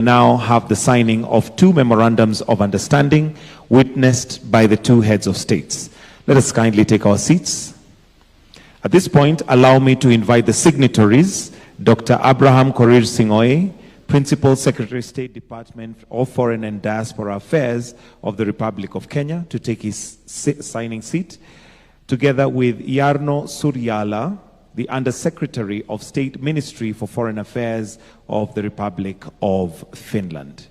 Now have the signing of two memorandums of understanding witnessed by the two heads of states. Let us kindly take our seats. At this point, allow me to invite the signatories, Dr. Abraham Korir Singoe, Principal Secretary, State Department of Foreign and Diaspora Affairs of the Republic of Kenya, to take his signing seat, together with Jarno Suryala, the Undersecretary of State Ministry for Foreign Affairs of the Republic of Finland.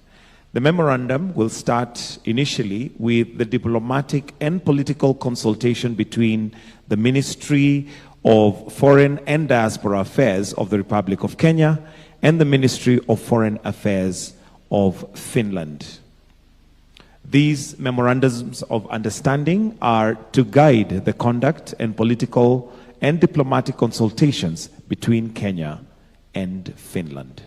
The memorandum will start initially with the diplomatic and political consultation between the Ministry of Foreign and Diaspora Affairs of the Republic of Kenya and the Ministry of Foreign Affairs of Finland. These memorandums of understanding are to guide the conduct and political and diplomatic consultations between Kenya and Finland.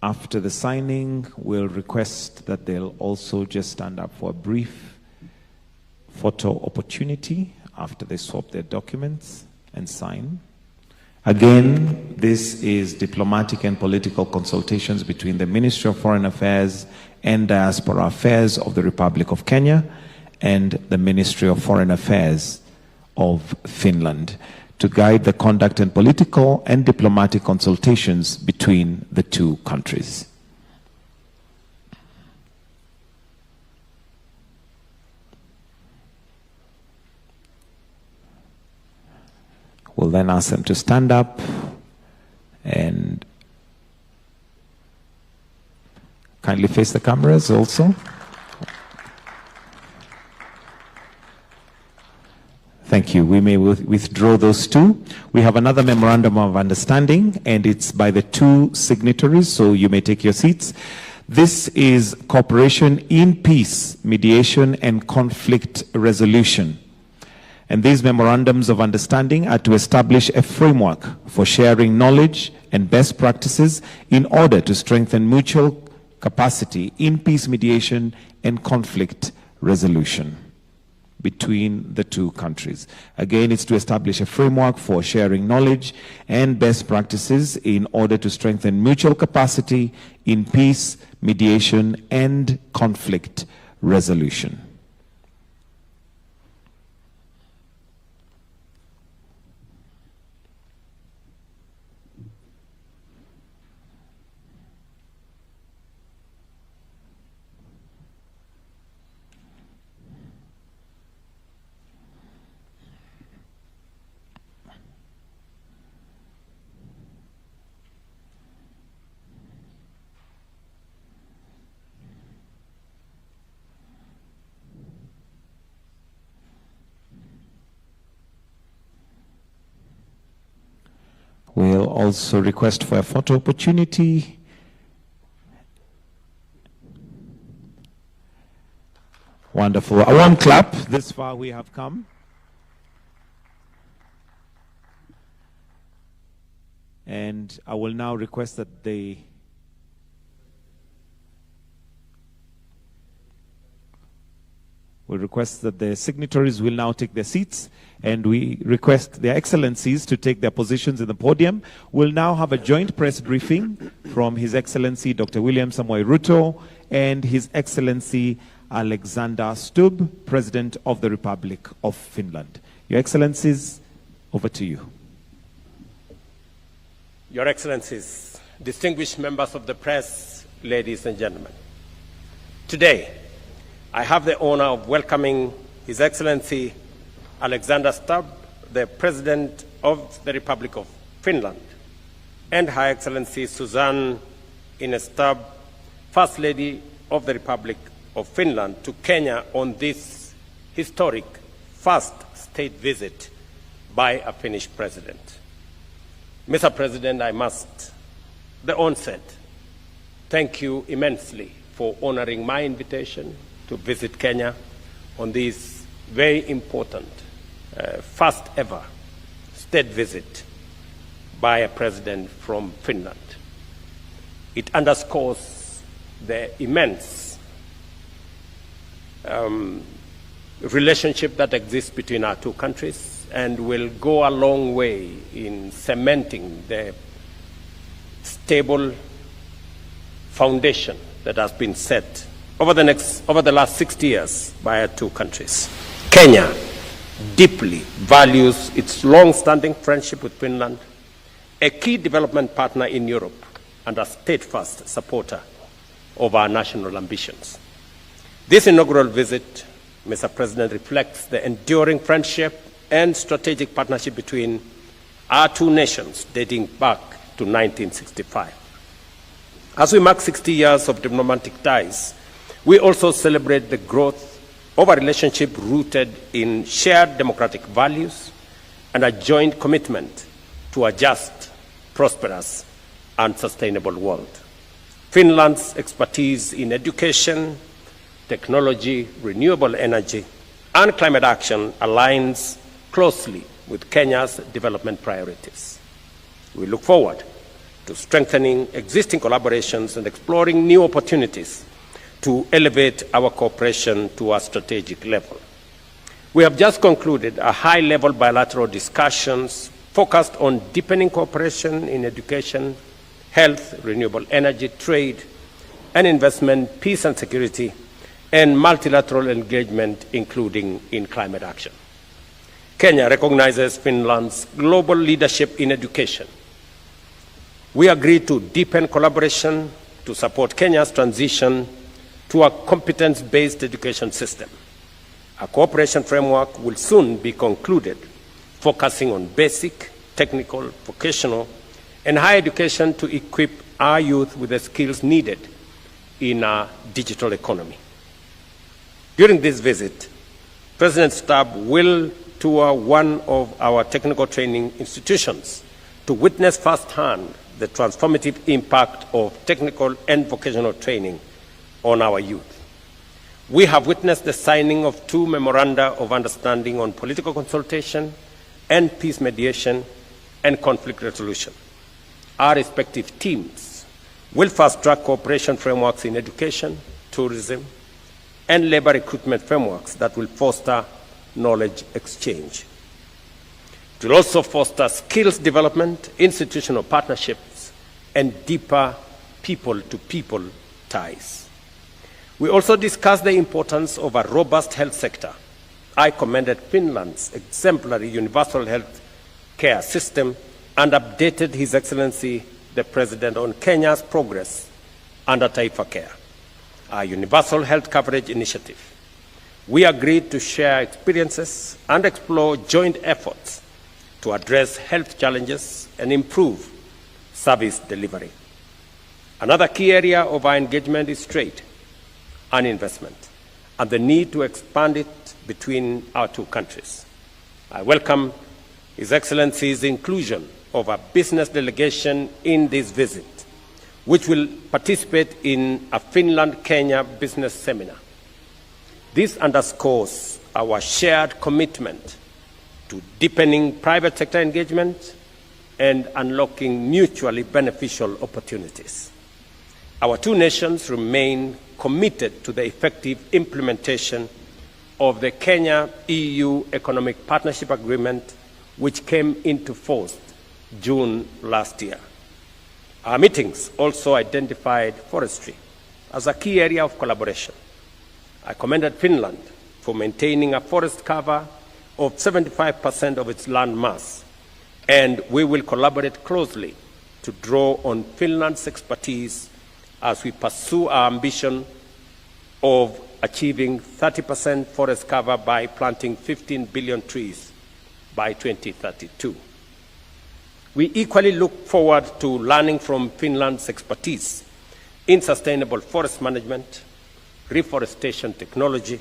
After the signing, we'll request that they'll also just stand up for a brief photo opportunity after they swap their documents and sign. Again, this is diplomatic and political consultations between the Ministry of Foreign Affairs and Diaspora Affairs of the Republic of Kenya and the Ministry of Foreign Affairs of Finland to guide the conduct and political and diplomatic consultations between the two countries. We'll then ask them to stand up and kindly face the cameras also. Thank you. We may withdraw those two. We have another memorandum of understanding, and it's by the two signatories, so you may take your seats. This is cooperation in peace, mediation, and conflict resolution. And these memorandums of understanding are to establish a framework for sharing knowledge and best practices in order to strengthen mutual capacity in peace mediation and conflict resolution between the two countries. Again, it's to establish a framework for sharing knowledge and best practices in order to strengthen mutual capacity in peace, mediation, and conflict resolution. We'll also request for a photo opportunity. Wonderful. A warm clap. This far we have come. And I will now request that we request that the signatories will now take their seats, and we request their excellencies to take their positions in the podium. We'll now have a joint press briefing from His Excellency Dr. William Samoei Ruto and His Excellency Alexander Stubb, President of the Republic of Finland. Your Excellencies, over to you. Your Excellencies, distinguished members of the press, ladies and gentlemen. Today, I have the honor of welcoming His Excellency Alexander Stubb, the President of the Republic of Finland, and Her Excellency Susanne Ines Stubb, First Lady of the Republic of Finland, to Kenya on this historic first state visit by a Finnish president. Mr. President, I must, at the onset, thank you immensely for honoring my invitation to visit Kenya on this very important first ever state visit by a president from Finland. It underscores the immense relationship that exists between our two countries and will go a long way in cementing the stable foundation that has been set over the last 60 years by our two countries. Kenya deeply values its long-standing friendship with Finland, a key development partner in Europe and a steadfast supporter of our national ambitions. This inaugural visit, Mr. President, reflects the enduring friendship and strategic partnership between our two nations dating back to 1965. As we mark 60 years of diplomatic ties, we also celebrate the growth of a relationship rooted in shared democratic values and a joint commitment to a just, prosperous, and sustainable world. Finland's expertise in education, technology, renewable energy, and climate action aligns closely with Kenya's development priorities. We look forward to strengthening existing collaborations and exploring new opportunities to elevate our cooperation to a strategic level. We have just concluded a high-level bilateral discussions focused on deepening cooperation in education, health, renewable energy, trade, and investment, peace and security, and multilateral engagement, including in climate action. Kenya recognizes Finland's global leadership in education. We agreed to deepen collaboration to support Kenya's transition to a competence-based education system. A cooperation framework will soon be concluded, focusing on basic, technical, vocational, and higher education to equip our youth with the skills needed in a digital economy. During this visit, President Stubb will tour one of our technical training institutions to witness firsthand the transformative impact of technical and vocational training on our youth. We have witnessed the signing of 2 memoranda of understanding on political consultation and peace mediation and conflict resolution. Our respective teams will fast-track cooperation frameworks in education, tourism, and labor recruitment frameworks that will foster knowledge exchange. It will also foster skills development, institutional partnerships, and deeper people-to-people ties. We also discussed the importance of a robust health sector. I commended Finland's exemplary universal health care system and updated His Excellency the President on Kenya's progress under Taifa Care, our universal health coverage initiative. We agreed to share experiences and explore joint efforts to address health challenges and improve service delivery. Another key area of our engagement is trade and investment, and the need to expand it between our two countries. I welcome His Excellency's inclusion of a business delegation in this visit, which will participate in a Finland-Kenya business seminar. This underscores our shared commitment to deepening private sector engagement and unlocking mutually beneficial opportunities. Our two nations remain committed to the effective implementation of the Kenya-EU Economic Partnership Agreement, which came into force June last year. Our meetings also identified forestry as a key area of collaboration. I commended Finland for maintaining a forest cover of 75% of its land mass, and we will collaborate closely to draw on Finland's expertise as we pursue our ambition of achieving 30% forest cover by planting 15 billion trees by 2032. We equally look forward to learning from Finland's expertise in sustainable forest management, reforestation technology,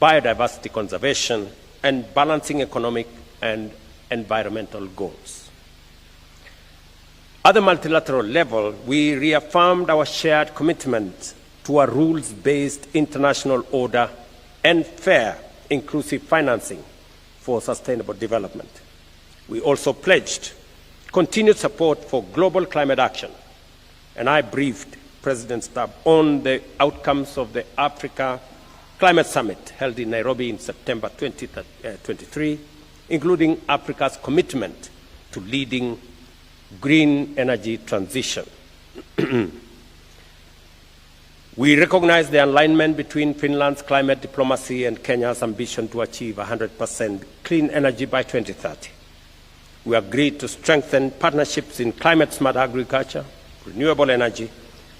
biodiversity conservation, and balancing economic and environmental goals. At the multilateral level, we reaffirmed our shared commitment to a rules-based international order and fair, inclusive financing for sustainable development. We also pledged continued support for global climate action and I briefed President Stubb on the outcomes of the Africa Climate Summit held in Nairobi in September 2023, including Africa's commitment to leading green energy transition. We recognize the alignment between Finland's climate diplomacy and Kenya's ambition to achieve 100% clean energy by 2030. We agreed to strengthen partnerships in climate-smart agriculture, renewable energy,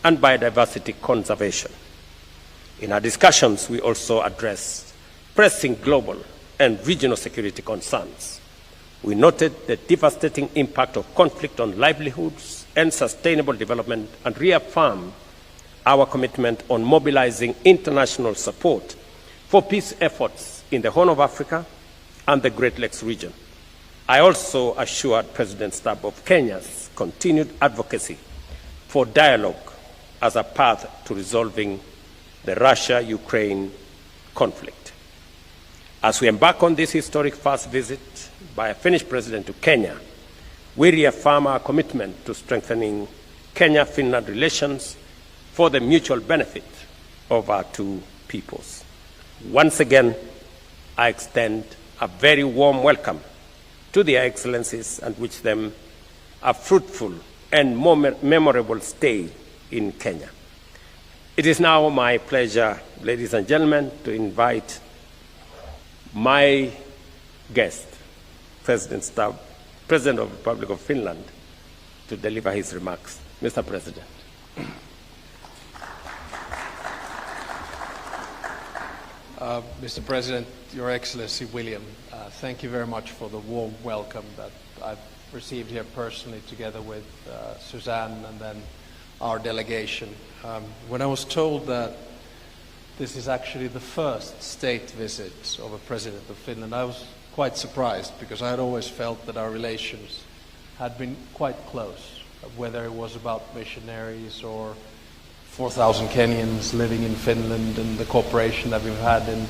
and biodiversity conservation. In our discussions, we also addressed pressing global and regional security concerns. We noted the devastating impact of conflict on livelihoods and sustainable development and reaffirmed our commitment on mobilizing international support for peace efforts in the Horn of Africa and the Great Lakes region. I also assured President Stubb of Kenya's continued advocacy for dialogue as a path to resolving the Russia-Ukraine conflict. As we embark on this historic first visit by a Finnish president to Kenya, we reaffirm our commitment to strengthening Kenya-Finland relations for the mutual benefit of our two peoples. Once again, I extend a very warm welcome to their excellencies and wish them a fruitful and memorable stay in Kenya. It is now my pleasure, ladies and gentlemen, to invite my guest, President Stubb, President of the Republic of Finland, to deliver his remarks. Mr. President. Mr. President, Your Excellency William, thank you very much for the warm welcome that I've received here personally together with Suzanne and then our delegation. When I was told that this is actually the first state visit of a president of Finland, I was quite surprised because I had always felt that our relations had been quite close, whether it was about missionaries or 4,000 Kenyans living in Finland and the cooperation that we've had in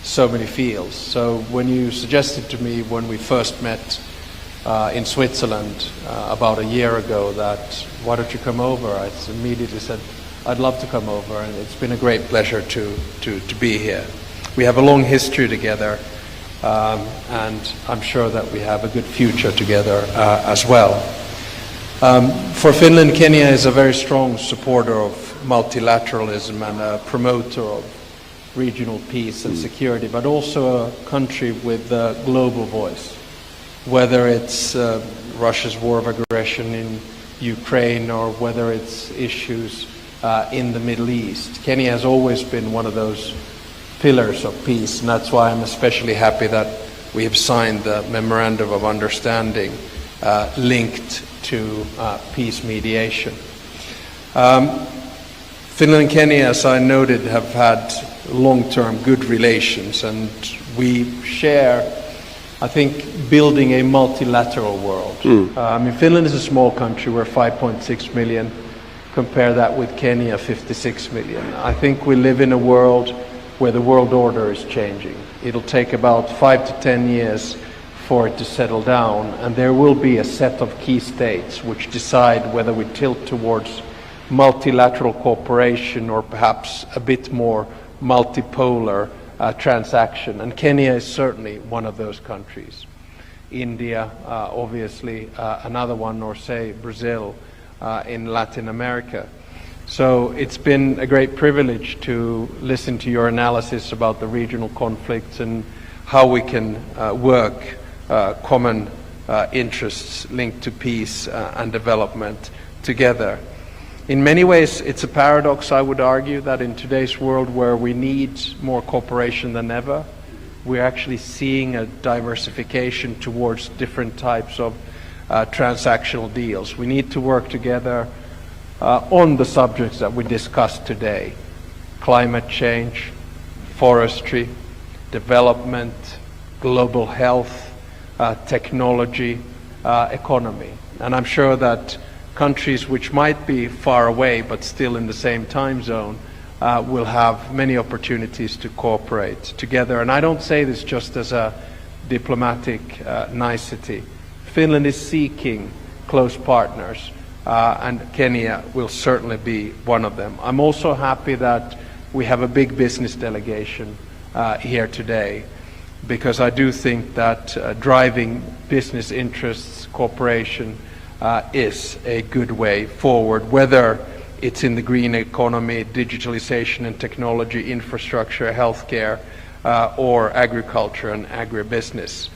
so many fields. So when you suggested to me when we first met in Switzerland about a year ago that why don't you come over, I immediately said I'd love to come over, and it's been a great pleasure to be here. We have a long history together, and I'm sure that we have a good future together as well. For Finland, Kenya is a very strong supporter of multilateralism and a promoter of regional peace and security, but also a country with a global voice. Whether it's Russia's war of aggression in Ukraine or whether it's issues in the Middle East, Kenya has always been one of those pillars of peace, and that's why I'm especially happy that we have signed the Memorandum of Understanding linked to peace mediation. Finland and Kenya, as I noted, have had long-term good relations, and we share, I think, building a multilateral world. Finland is a small country. We're 5.6 million. Compare that with Kenya, 56 million. I think we live in a world where the world order is changing. It'll take about 5 to 10 years for it to settle down, and there will be a set of key states which decide whether we tilt towards multilateral cooperation or perhaps a bit more multipolar transaction. And Kenya is certainly one of those countries. India, obviously, another one, or say Brazil in Latin America. So it's been a great privilege to listen to your analysis about the regional conflicts and how we can work common interests linked to peace and development together. In many ways, it's a paradox, I would argue, that in today's world where we need more cooperation than ever, we're actually seeing a diversification towards different types of transactional deals. We need to work together on the subjects that we discussed today: climate change, forestry, development, global health, technology, economy. And I'm sure that countries which might be far away but still in the same time zone will have many opportunities to cooperate together. And I don't say this just as a diplomatic nicety. Finland is seeking close partners and Kenya will certainly be one of them. I'm also happy that we have a big business delegation here today, because I do think that driving business interests, cooperation, is a good way forward, whether it's in the green economy, digitalization and technology, infrastructure, healthcare, or agriculture and agribusiness.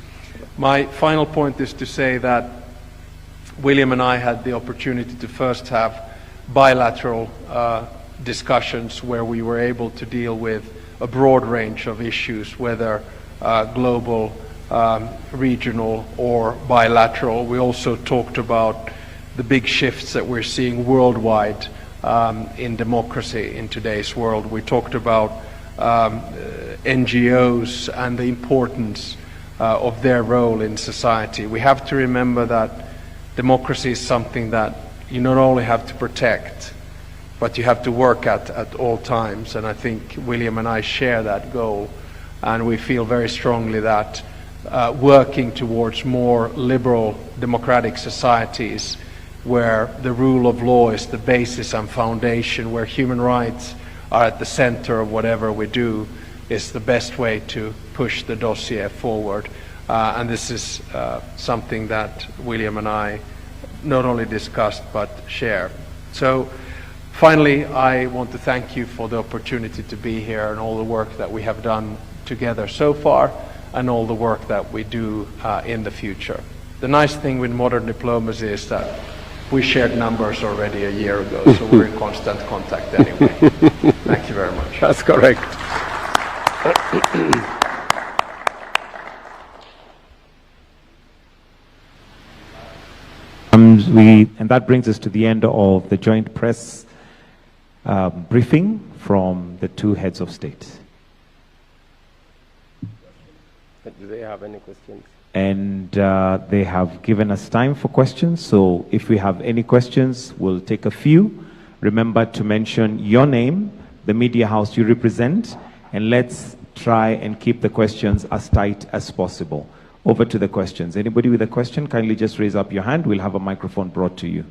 My final point is to say that William and I had the opportunity to first have bilateral discussions where we were able to deal with a broad range of issues, whether global, regional, or bilateral. We also talked about the big shifts that we're seeing worldwide in democracy in today's world. We talked about NGOs and the importance of their role in society. We have to remember that democracy is something that you not only have to protect, but you have to work at all times. And I think William and I share that goal. And we feel very strongly that working towards more liberal democratic societies where the rule of law is the basis and foundation, where human rights are at the center of whatever we do, is the best way to push the dossier forward. And this is something that William and I not only discussed but share. So finally, I want to thank you for the opportunity to be here and all the work that we have done together so far and all the work that we do in the future. The nice thing with modern diplomacy is that we shared numbers already a year ago, so we're in constant contact anyway. Thank you very much. That's correct. And that brings us to the end of the joint press briefing from the two heads of state. Do they have any questions? And they have given us time for questions. So if we have any questions, we'll take a few. Remember to mention your name, the media house you represent, and let's try and keep the questions as tight as possible. Over to the questions. Anybody with a question, kindly just raise up your hand. We'll have a microphone brought to you.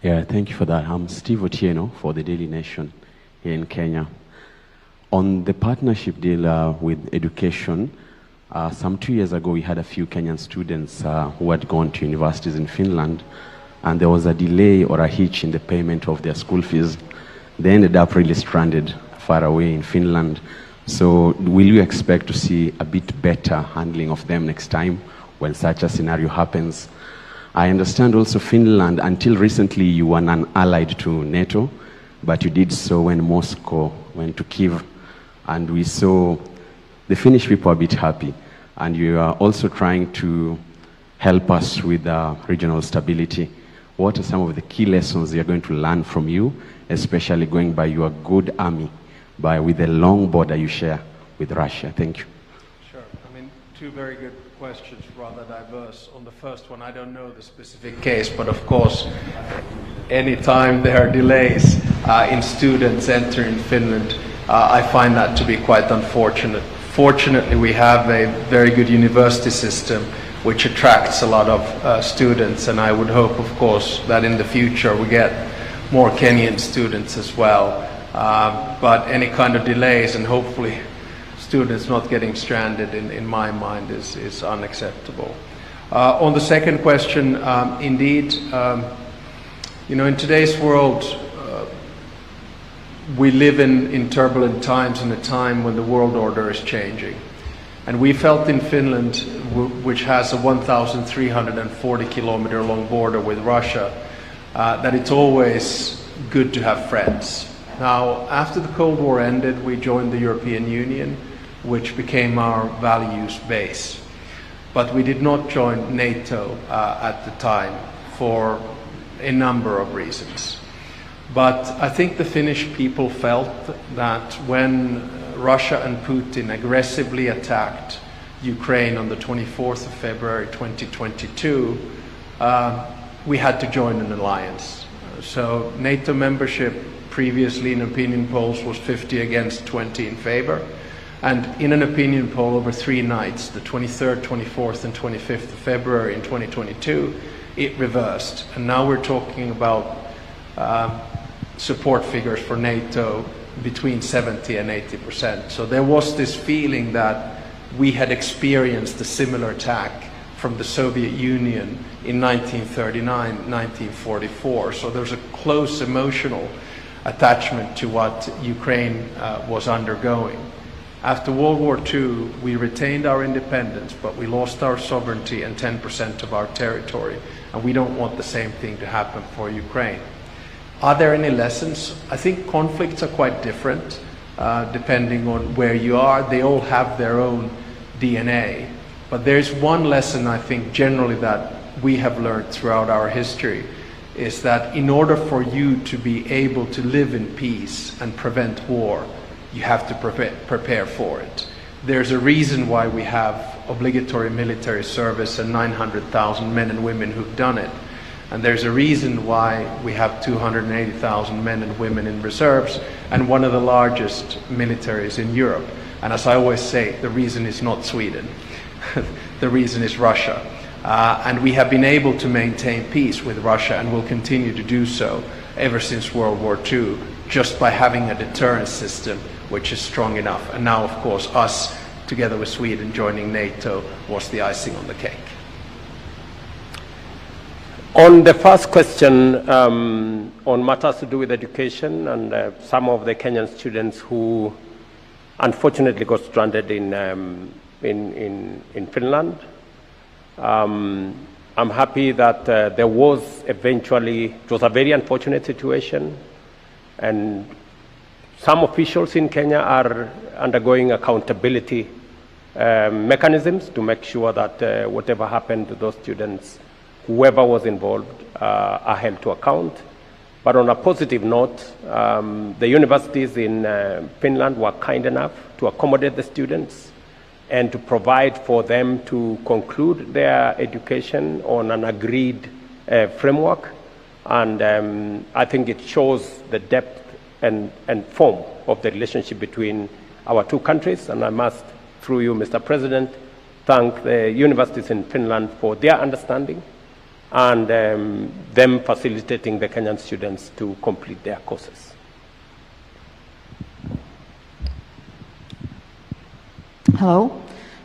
Yeah, thank you for that. I'm Steve Otieno for the Daily Nation here in Kenya. On the partnership deal with education, some 2 years ago we had a few Kenyan students who had gone to universities in Finland, and there was a delay or a hitch in the payment of their school fees. They ended up really stranded far away in Finland. So will you expect to see a bit better handling of them next time when such a scenario happens? I understand also Finland, until recently you were non-allied to NATO, but you did so when Moscow went to Kyiv. And we saw the Finnish people a bit happy. And you are also trying to help us with regional stability. What are some of the key lessons you're going to learn from you, especially going by your good army, with the long border you share with Russia? Thank you. Sure. I mean, two very good questions, rather diverse. On the first one, I don't know the specific case, but of course, anytime there are delays in students entering Finland, I find that to be quite unfortunate. Fortunately, we have a very good university system which attracts a lot of students, and I would hope, of course, that in the future we get more Kenyan students as well. But any kind of delays, and hopefully students not getting stranded, in my mind is unacceptable. On the second question, indeed, in today's world, we live in turbulent times, in a time when the world order is changing. And we felt in Finland, which has a 1,340 kilometer long border with Russia, that it's always good to have friends. Now, after the Cold War ended, we joined the European Union, which became our values base. But we did not join NATO at the time for a number of reasons. But I think the Finnish people felt that when Russia and Putin aggressively attacked Ukraine on the 24th of February 2022, we had to join an alliance. So NATO membership previously in opinion polls was 50 against 20 in favor. And in an opinion poll over 3 nights, the 23rd, 24th, and 25th of February in 2022, it reversed. And now we're talking about support figures for NATO between 70 and 80%. So there was this feeling that we had experienced a similar attack from the Soviet Union in 1939, 1944. So there's a close emotional attachment to what Ukraine was undergoing. After World War II, we retained our independence, but we lost our sovereignty and 10% of our territory. And we don't want the same thing to happen for Ukraine. Are there any lessons? I think conflicts are quite different depending on where you are. They all have their own DNA. But there's one lesson I think generally that we have learned throughout our history, is that in order for you to be able to live in peace and prevent war, you have to prepare for it. There's a reason why we have obligatory military service and 900,000 men and women who've done it. And there's a reason why we have 280,000 men and women in reserves and one of the largest militaries in Europe. And as I always say, the reason is not Sweden. The reason is Russia. And we have been able to maintain peace with Russia and will continue to do so ever since World War II, just by having a deterrence system which is strong enough. And now, of course, us, together with Sweden, joining NATO was the icing on the cake. On the first question, on matters to do with education and some of the Kenyan students who unfortunately got stranded in Finland, I'm happy that there was eventually, it was a very unfortunate situation, and some officials in Kenya are undergoing accountability mechanisms to make sure that whatever happened to those students, whoever was involved, are held to account. But on a positive note, the universities in Finland were kind enough to accommodate the students and to provide for them to conclude their education on an agreed framework. And I think it shows the depth and form of the relationship between our two countries. And I must, through you, Mr. President, thank the universities in Finland for their understanding and them facilitating the Kenyan students to complete their courses. Hello,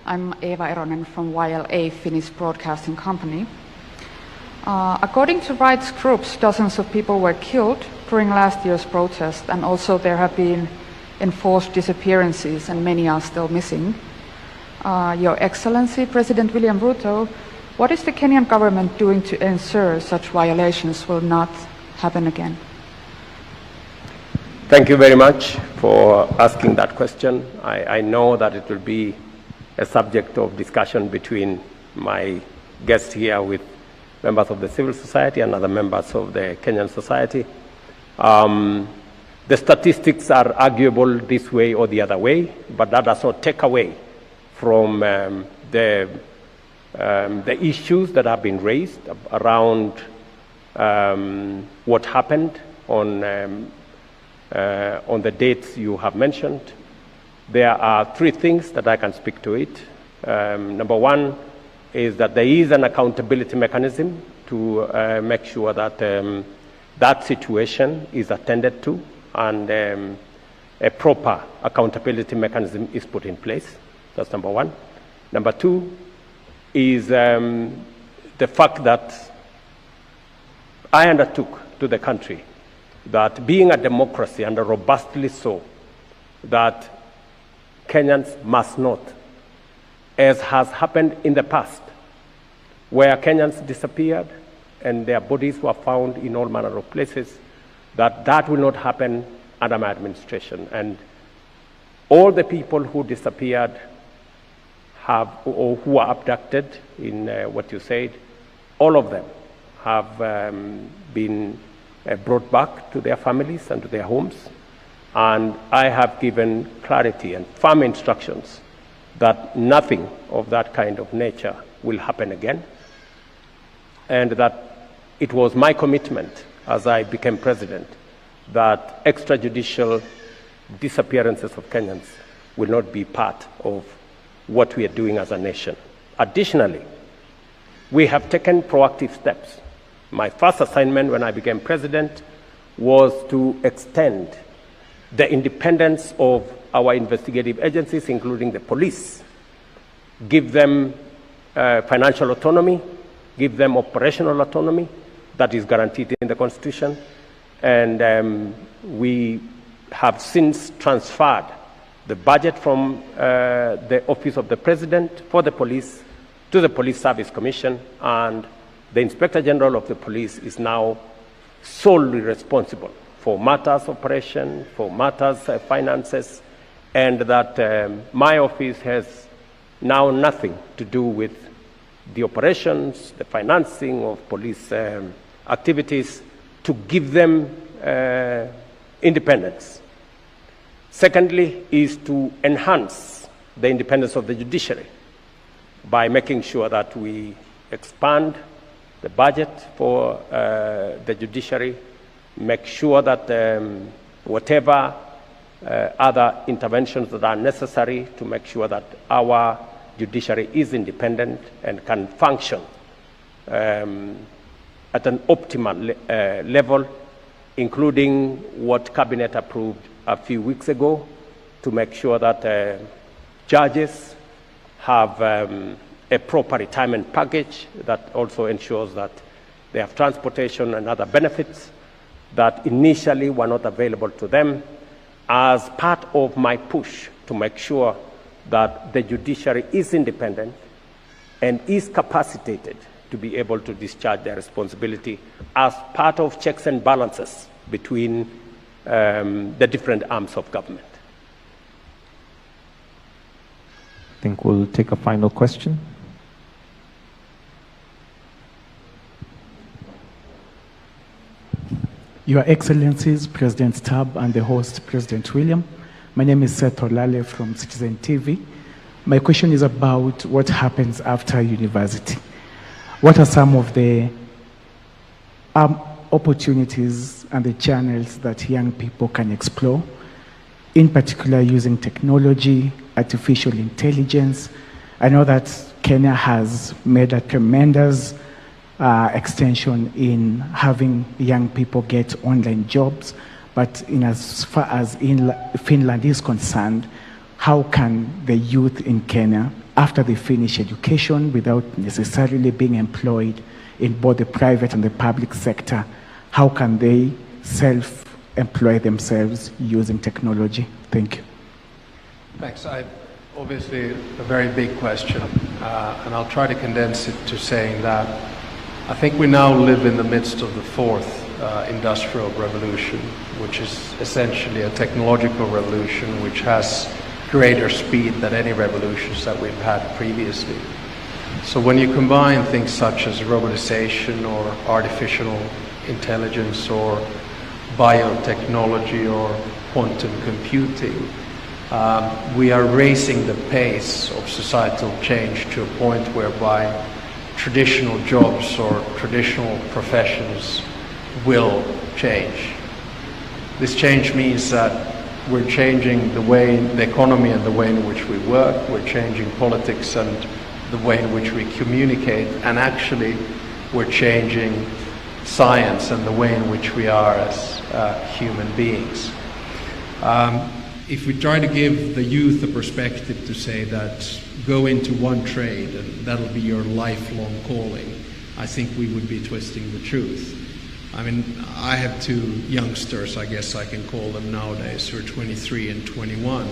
I'm Eva Eronen from YLA Finnish Broadcasting Company. According to rights groups, dozens of people were killed during last year's protest, and also there have been enforced disappearances and many are still missing. Your Excellency, President William Ruto, what is the Kenyan government doing to ensure such violations will not happen again? Thank you very much for asking that question. I know that it will be a subject of discussion between my guest here with members of the civil society and other members of the Kenyan society. The statistics are arguable this way or the other way, but that does not take away from the issues that have been raised around what happened on the dates you have mentioned. There are 3 things that I can speak to it. Number 1 is that there is an accountability mechanism to make sure that that situation is attended to and a proper accountability mechanism is put in place. That's number 1. Number 2 is the fact that I undertook to the country that being a democracy, and robustly so, that Kenyans must not, as has happened in the past, where Kenyans disappeared and their bodies were found in all manner of places, that will not happen under my administration. And all the people who disappeared or who were abducted in what you said, all of them have been brought back to their families and to their homes. And I have given clarity and firm instructions that nothing of that kind of nature will happen again. And that it was my commitment as I became president that extrajudicial disappearances of Kenyans will not be part of what we are doing as a nation. Additionally, we have taken proactive steps. My first assignment when I became president was to extend the independence of our investigative agencies, including the police, give them financial autonomy, give them operational autonomy that is guaranteed in the Constitution, and we have since transferred the budget from the Office of the President for the police to the Police Service Commission, and the Inspector General of the Police is now solely responsible for matters operation, for matters finances, and that my office has now nothing to do with the operations, the financing of police activities, to give them independence. Secondly, is to enhance the independence of the judiciary by making sure that we expand the budget for the judiciary, make sure that whatever other interventions that are necessary to make sure that our judiciary is independent and can function at an optimal level, including what Cabinet approved a few weeks ago to make sure that judges have a proper retirement package that also ensures that they have transportation and other benefits that initially were not available to them, as part of my push to make sure that the judiciary is independent and is capacitated to be able to discharge their responsibility as part of checks and balances between the different arms of government. I think we'll take a final question. Your Excellencies, President Stubb and the host, President William. My name is Seth Olale from Citizen TV. My question is about what happens after university. What are some of the opportunities and the channels that young people can explore, in particular using technology, artificial intelligence? I know that Kenya has made a tremendous extension in having young people get online jobs, but in as far as Finland is concerned, how can the youth in Kenya, after they finish education without necessarily being employed in both the private and the public sector, how can they self-employ themselves using technology? Thank you. Thanks. Obviously, a very big question, and I'll try to condense it to saying that I think we now live in the midst of the fourth industrial revolution, which is essentially a technological revolution which has greater speed than any revolutions that we've had previously. So when you combine things such as robotization or artificial intelligence or biotechnology or quantum computing, we are raising the pace of societal change to a point whereby traditional jobs or traditional professions will change. This change means that we're changing the economy and the way in which we work, we're changing politics and the way in which we communicate, and actually we're changing science and the way in which we are as human beings. If we try to give the youth a perspective to say that go into one trade and that'll be your lifelong calling, I think we would be twisting the truth. I mean, I have two youngsters, I guess I can call them nowadays, who are 23 and 21.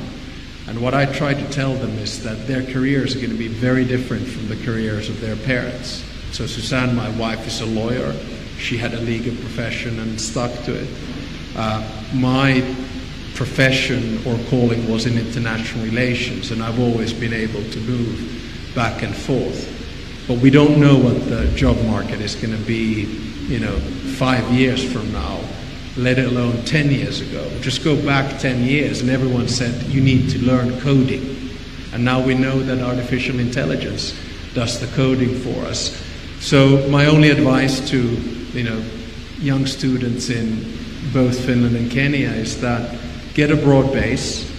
And what I try to tell them is that their careers are going to be very different from the careers of their parents. So Suzanne, my wife, is a lawyer. She had a legal profession and stuck to it. My profession or calling was in international relations, and I've always been able to move back and forth. But we don't know what the job market is going to be, 5 years from now, let alone 10 years ago. Just go back 10 years and everyone said you need to learn coding. And now we know that artificial intelligence does the coding for us. So my only advice to young students in both Finland and Kenya is that get a broad base,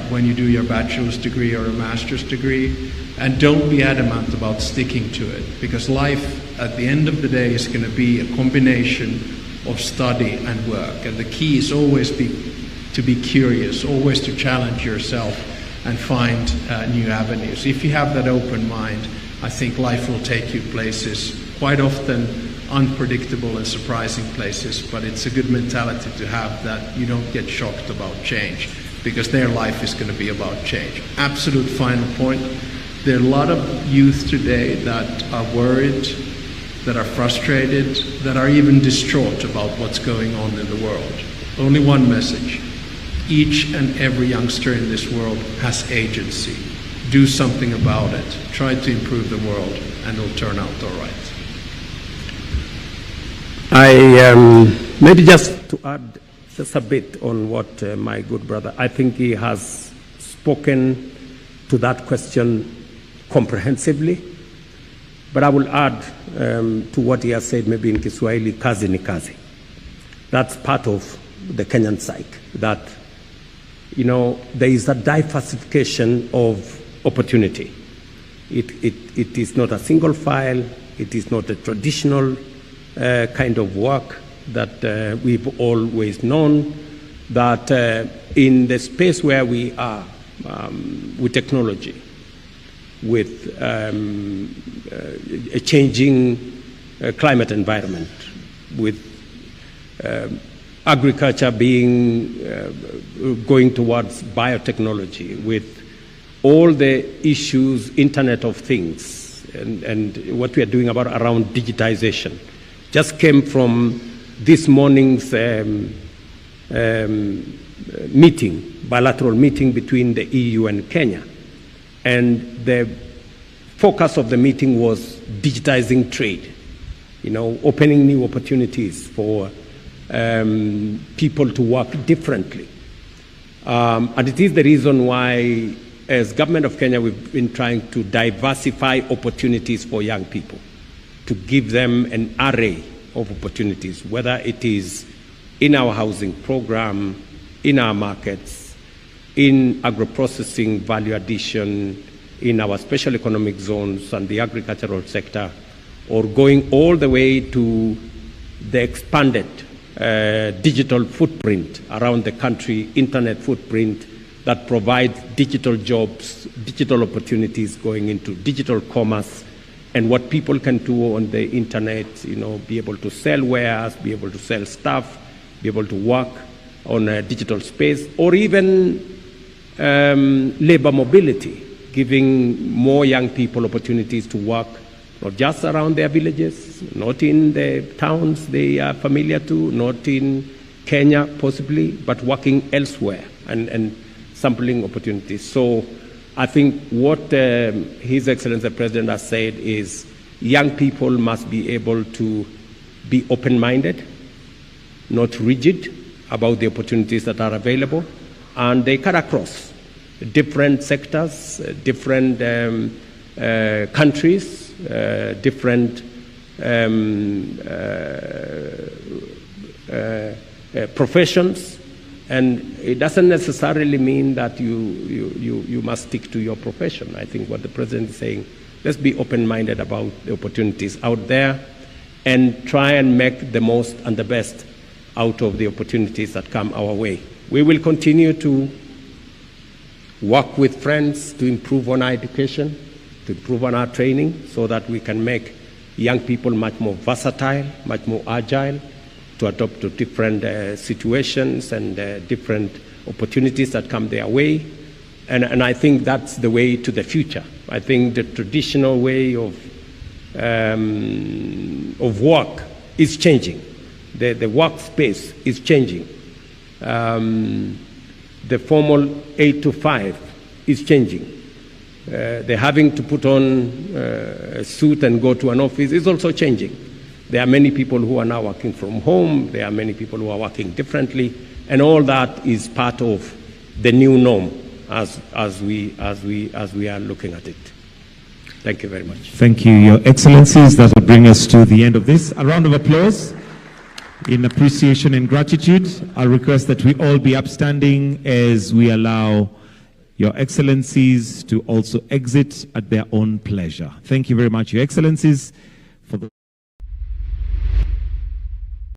when you do your bachelor's degree or a master's degree. And don't be adamant about sticking to it, because life at the end of the day is going to be a combination of study and work. And the key is always to be curious, always to challenge yourself and find new avenues. If you have that open mind, I think life will take you places, quite often unpredictable and surprising places, but it's a good mentality to have, that you don't get shocked about change, because their life is going to be about change. Absolute final point. There are a lot of youth today that are worried, that are frustrated, that are even distraught about what's going on in the world. Only one message. Each and every youngster in this world has agency. Do something about it. Try to improve the world, and it'll turn out all right. Maybe just to add just a bit on what my good brother, I think he has spoken to that question comprehensively, but I will add to what he has said, maybe in Kiswahili, kazi ni kazi. That's part of the Kenyan psyche, that, there is a diversification of opportunity. It is not a single file, it is not a traditional kind of work that we've always known, that in the space where we are with technology, with a changing climate environment, with agriculture going towards biotechnology, with all the issues, Internet of Things, and what we are doing around digitization. Just came from this morning's bilateral meeting between the EU and Kenya. And the focus of the meeting was digitizing trade, opening new opportunities for people to work differently. And it is the reason why, as Government of Kenya, we've been trying to diversify opportunities for young people, to give them an array of opportunities, whether it is in our housing program, in our markets, in agro-processing, value addition, in our special economic zones and the agricultural sector, or going all the way to the expanded digital footprint around the country, internet footprint that provides digital jobs, digital opportunities going into digital commerce, and what people can do on the internet, be able to sell wares, be able to sell stuff, be able to work on a digital space, or even labor mobility, giving more young people opportunities to work, not just around their villages, not in the towns they are familiar to, not in Kenya possibly, but working elsewhere and sampling opportunities. So I think what His Excellency the President has said is young people must be able to be open-minded, not rigid about the opportunities that are available, and they cut across different sectors, different countries, different professions, and it doesn't necessarily mean that you must stick to your profession. I think what the President is saying, let's be open-minded about the opportunities out there and try and make the most and the best out of the opportunities that come our way. We will continue to work with friends to improve on our education, to improve on our training, so that we can make young people much more versatile, much more agile, to adapt to different situations and different opportunities that come their way. And I think that's the way to the future. I think the traditional way of work is changing. The workspace is changing. The formal 8 to 5 is changing. The having to put on a suit and go to an office is also changing. There are many people who are now working from home. There are many people who are working differently, and all that is part of the new norm as we are looking at it. Thank you very much. Thank you, Your Excellencies. That will bring us to the end of this. A round of applause in appreciation and gratitude. I request that we all be upstanding as we allow Your Excellencies to also exit at their own pleasure. Thank you very much, Your Excellencies.